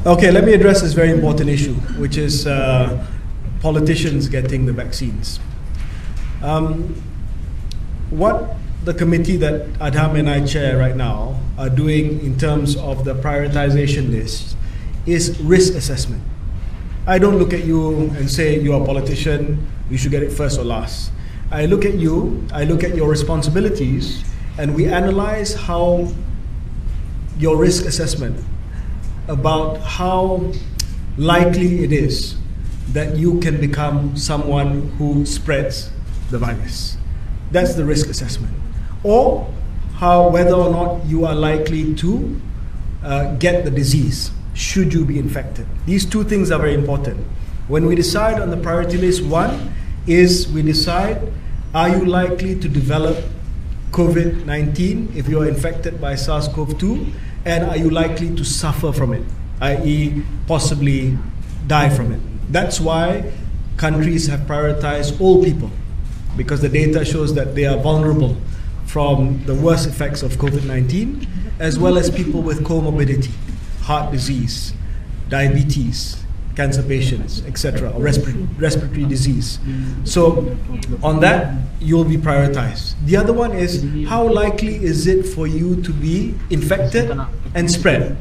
Okay, let me address this very important issue, which is politicians getting the vaccines. What the committee that Adham and I chair right now are doing in terms of the prioritization list is risk assessment. I don't look at you and say you're a politician, you should get it first or last. I look at you, I look at your responsibilities, and we analyze how your risk assessment about how likely it is that you can become someone who spreads the virus. That's the risk assessment. Or whether or not you are likely to get the disease, should you be infected. These two things are very important. When we decide on the priority list, one is we decide, are you likely to develop COVID-19 if you are infected by SARS-CoV-2, and are you likely to suffer from it, i.e. possibly die from it. That's why countries have prioritized all people, because the data shows that they are vulnerable from the worst effects of COVID-19, as well as people with comorbidity, heart disease, diabetes, cancer patients, etc., or respiratory disease. So on that, you'll be prioritized. The other one is, how likely is it for you to be infected and spread?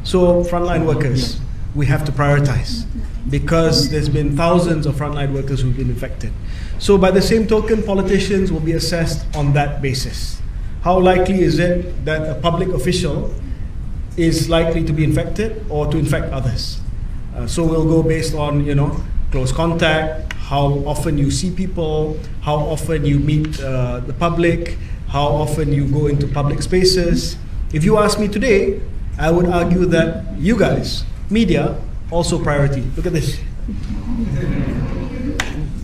So frontline workers, we have to prioritize, because there's been thousands of frontline workers who've been infected. So by the same token, politicians will be assessed on that basis. How likely is it that a public official is likely to be infected or to infect others? So we'll go based on, close contact, how often you see people, how often you meet the public, how often you go into public spaces. If you ask me today, I would argue that you guys, media, also priority. Look at this.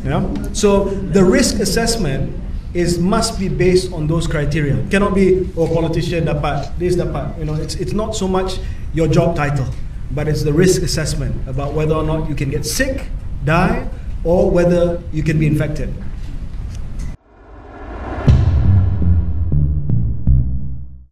Yeah? So the risk assessment must be based on those criteria. Cannot be, politician dapat, this dapat. It's not so much your job title, but it's the risk assessment about whether or not you can get sick, die, or whether you can be infected.